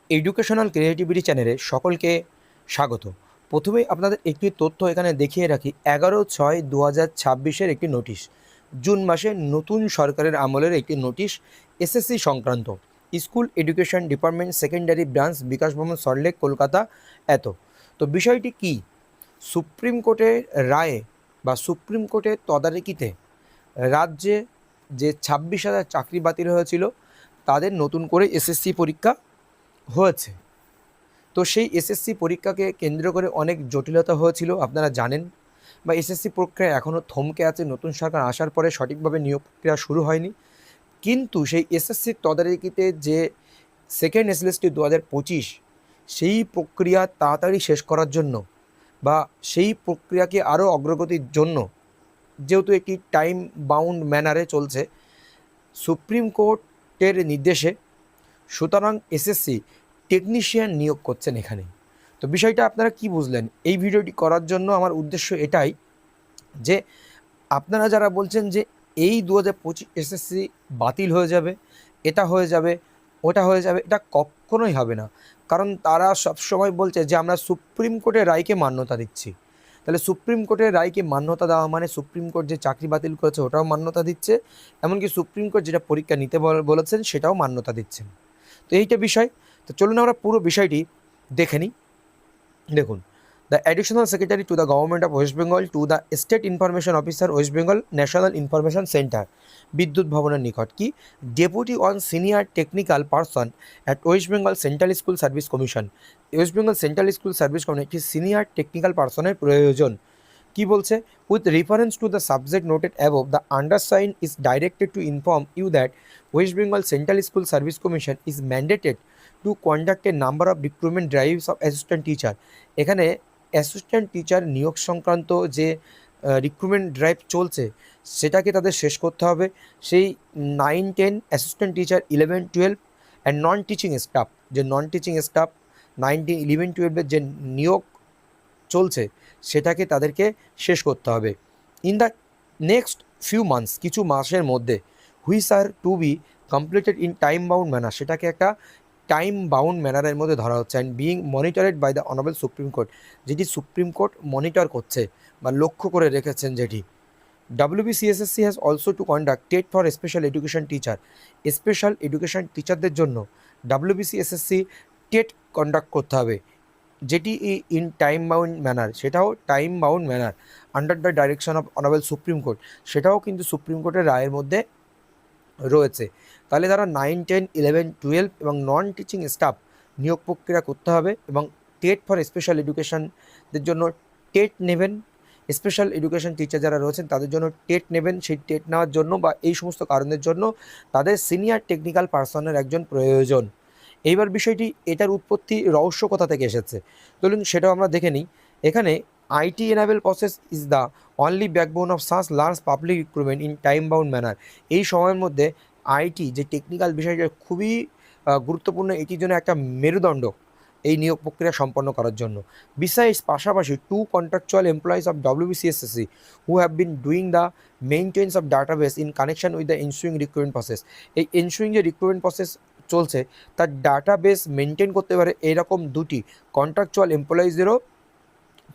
Educational creativity চ্যানেলে সকলকে স্বাগত। প্রথমেই আপনাদের একটি তথ্য এখানে দেখিয়ে রাখি। 11/6/2026 একটি নোটিশ, জুন মাসে নতুন সরকারের আমলের একটি নোটিশ এসএসসি সংক্রান্ত। School education department, secondary branch, Bikash Bhavan, Salt Lake, Kolkata. তো বিষয়টি কি? সুপ্রিম কোর্টের রায়ে বা সুপ্রিম কোর্টের তদারকিতে রাজ্যে যে 26,000 চাকরি বাতিল হয়েছিল, তাদের নতুন করে এসএসসি পরীক্ষা হয়েছে। তো সেই এসএসসি পরীক্ষাকে কেন্দ্র করে অনেক জটিলতা হয়েছিল, আপনারা জানেন। বা এসএসসি প্রক্রিয়া এখনও থমকে আছে, নতুন সরকার আসার পরে সঠিকভাবে নিয়োগ প্রক্রিয়া শুরু হয়নি। কিন্তু সেই এসএসসির তদারকিতে যে সেকেন্ড এসএলএসটি 2025, সেই প্রক্রিয়া তাড়াতাড়ি শেষ করার জন্য বা সেই প্রক্রিয়াকে আরও অগ্রগতির জন্য, যেহেতু একটি টাইম বাউন্ড ম্যানারে চলছে সুপ্রিম কোর্টের নির্দেশে, সুতরাং এসএসসি টেকনিশিয়ান নিয়োগ করছেন এখানে। তো বিষয়টা আপনারা কি বুঝলেন? এই ভিডিওটি করার জন্য আমার উদ্দেশ্য এটাই যে আপনারা যারা বলছেন যে এই 2025 এসএসসি বাতিল হয়ে যাবে, এটা হয়ে যাবে, ওটা হয়ে যাবে, এটা কখনোই হবে না। কারণ তারা সবসময় বলছে যে আমরা সুপ্রিম কোর্টের রায়কে মান্যতা দিচ্ছি। তাহলে সুপ্রিম কোর্টের রায়কে মান্যতা দেওয়া মানে সুপ্রিম কোর্ট যে চাকরি বাতিল করেছে ওটাও মান্যতা দিচ্ছে, এমনকি সুপ্রিম কোর্ট যেটা পরীক্ষা নিতে বলেছেন সেটাও মান্যতা দিচ্ছেন। তো এইটা বিষয়। তো চলুন আমরা পুরো বিষয়টি দেখে নিই। দেখুন, the additional secretary to the government of West Bengal to the state information officer West Bengal national information centre, বিদ্যুৎ ভবনের নিকট, কি deputation senior technical person at West Bengal central school service commission. West Bengal central school service commission একটি senior technical পারসনের প্রয়োজন। কি বলছে? With reference to the subject noted above, the undersign is directed to inform you that West Bengal central school service commission is mandated to conduct A number of recruitment drives of assistant teacher. এখানে assistant teacher নিয়োগ সংক্রান্ত যে recruitment drive চলছে সেটাকে তাদের শেষ করতে হবে। সেই 9-10 assistant teacher, 11-12 and non teaching staff, যে নন টিচিং স্টাফ 9-11-12 যে নিয়োগ চলছে সেটাকে তাদেরকে শেষ করতে হবে in the next few months, কিছু মাসের মধ্যে। Which are to be completed in time bound manner, সেটাকে একটা টাইম বাউন্ড ম্যানারের মধ্যে ধরা হচ্ছে। And being monitored by the honourable supreme court, যেটি সুপ্রিম কোর্ট মনিটর করছে বা লক্ষ্য করে রেখেছেন যেটি। WBCSSC has also to conduct TET for special education teacher. Special education টিচারদের জন্য WBCSSC টেট কন্ডাক্ট করতে হবে, যেটি ইন টাইম বাউন্ড ম্যানার, সেটাও time bound manner under the direction of honourable supreme court, সেটাও কিন্তু সুপ্রিম কোর্টের রায়ের মধ্যে রয়েছে। তাহলে তারা 9-10-11-12 এবং নন টিচিং স্টাফ নিয়োগ প্রক্রিয়া করতে হবে এবং টেট ফর স্পেশাল এডুকেশনদের জন্য টেট নেবেন। স্পেশাল এডুকেশন টিচার যারা রয়েছেন তাদের জন্য টেট নেবেন। সেই টেট নেওয়ার জন্য বা এই সমস্ত কারণের জন্য তাদের সিনিয়র টেকনিক্যাল পার্সনের একজন প্রয়োজন। এইবার বিষয়টি, এটার উৎপত্তি রহস্য কোথা থেকে এসেছে চলুন সেটাও আমরা দেখে নিই। এখানে IT enable process is the only backbone of such large public recruitment in time bound manner. এই সময়ের মধ্যে আইটি যে টেকনিক্যাল বিষয়টা খুবই গুরুত্বপূর্ণ, এটির জন্য একটা মেরুদণ্ড এই নিয়োগ প্রক্রিয়া সম্পন্ন করার জন্য। বিসাইডস, পাশাপাশি 2 contractual employees of WBCSSC who have been doing the maintenance of database in connection with the ensuing recruitment process. এই এনসুইং যে রিক্রুটমেন্ট প্রসেস চলছে তার ডাটাবেস মেনটেন করতে পারে এরকম 2টি কন্ট্রাকচুয়াল এমপ্লয়িজদেরও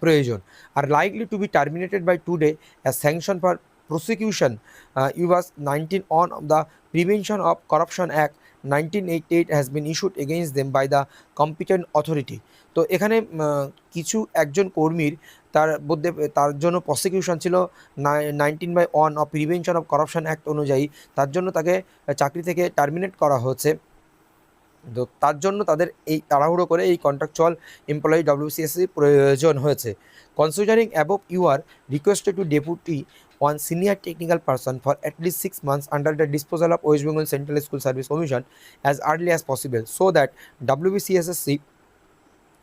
প্রয়োজন। Are likely to be terminated by today as sanction for prosecution US 19 on the prevention of corruption act 1988 has been issued against them by the competent authority. তো এখানে কিছু একজন কর্মীর তার মধ্যে তার জন্য প্রসিকিউশন ছিল 19/1 of prevention of corruption act অনুযায়ী, তার জন্য তাকে চাকরি থেকে টার্মিনেট করা হয়েছে। তো তার জন্য তাদের এই তাড়াহুড়ো করে এই কন্ট্রাকচুয়াল এমপ্লয়ি WBCSSC প্রয়োজন হয়েছে। Considering above, you are requested to deputy one senior technical person for at least 6 months under the disposal of West Bengal central school service commission as early as possible, so that WBCSSC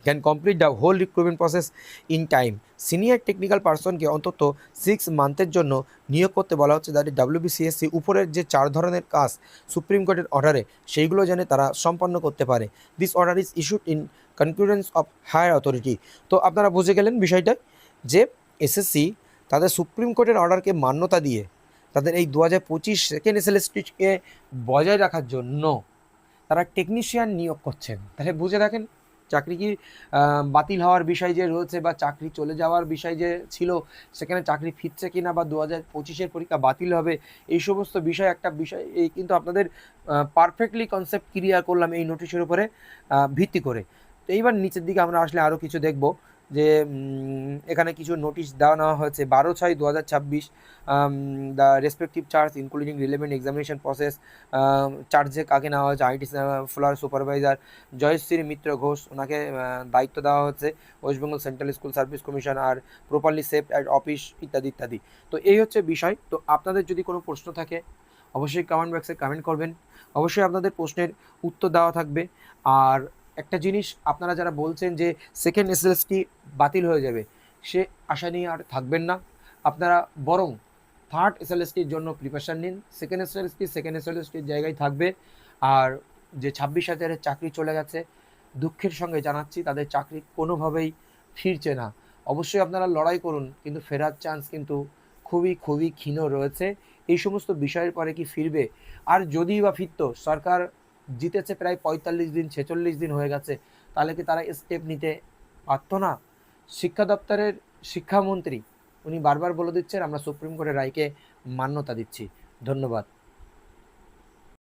can complete the whole recruitment process in time. Senior technical পার্সনকে অন্তত 6 মান্থের জন্য নিয়োগ করতে বলা হচ্ছে, যাতে WBCSSC উপরের যে 4 ধরনের কাজ সুপ্রিম কোর্টের অর্ডারে সেইগুলো যেন তারা সম্পন্ন করতে পারে। This order is issued in concurrence of higher authority. তো আপনারা বুঝে গেলেন বিষয়টা, যে এসএসসি তাদের সুপ্রিম কোর্টের অর্ডারকে মান্যতা দিয়ে তাদের এই 2025 সেকেন্ড এসএলএসটিকে বজায় রাখার জন্য তারা টেকনিশিয়ান নিয়োগ করছেন। তাহলে বুঝে দেখেন চাকরি কি বাতিল হওয়ার বিষয় যে রয়েছে বা চাকরি চলে যাওয়ার বিষয় যে ছিল, সেখানে চাকরি ফিরছে কিনা বা 2025-এর পরীক্ষা বাতিল হবে, এই সমস্ত বিষয় একটা বিষয় এই কিন্তু আপনাদের পারফেক্টলি কনসেপ্ট ক্লিয়ার করলাম এই নোটিশের উপরে ভিত্তি করে। তো এইবার নিচের দিকে আমরা আসলে আরও কিছু দেখব যে এখানে কিছু নোটিশ দেওয়া নেওয়া হয়েছে 12/6/2026। The respective charge including relevant examination process চার্জে কাকে নেওয়া হয়েছে, IT floor supervisor Joyshree Mitra Ghosh, ওনাকে দায়িত্ব দেওয়া হচ্ছে West Bengal central school service commission আর প্রপারলি সেফ অ্যাট অফিস ইত্যাদি ইত্যাদি। তো এই হচ্ছে বিষয়। তো আপনাদের যদি কোনো প্রশ্ন থাকে অবশ্যই কমেন্ট বক্সে কমেন্ট করবেন, অবশ্যই আপনাদের প্রশ্নের উত্তর দেওয়া থাকবে। আর একটা জিনিস আপনারা যারা বলছেন যে সেকেন্ড এসএলএসটি বাতিল হয়ে যাবে, সে আশা নিয়ে আর থাকবেন না। আপনারা বরং থার্ড এসএলএসটির জন্য প্রিপারেশান নিন। সেকেন্ড এসএলএসটির জায়গায় থাকবে। আর যে 26,000-এর চাকরি চলে গেছে, দুঃখের সঙ্গে জানাচ্ছি তাদের চাকরি কোনোভাবেই ফিরছে না। অবশ্যই আপনারা লড়াই করুন, কিন্তু ফেরার চান্স কিন্তু খুবই খুবই ক্ষীণ রয়েছে। এই সমস্ত বিষয়ের পরে কি ফিরবে? আর যদিই বা ফিরত, সরকার জিতেছে প্রায় 45 দিন 46 দিন হয়ে গেছে, তাহলে কি তারা স্টেপ নিতে পারতো না? শিক্ষা দপ্তরের শিক্ষামন্ত্রী উনি বারবার বলে দিচ্ছেন আমরা সুপ্রিম কোর্টের রায়কে মান্যতা দিচ্ছি। ধন্যবাদ।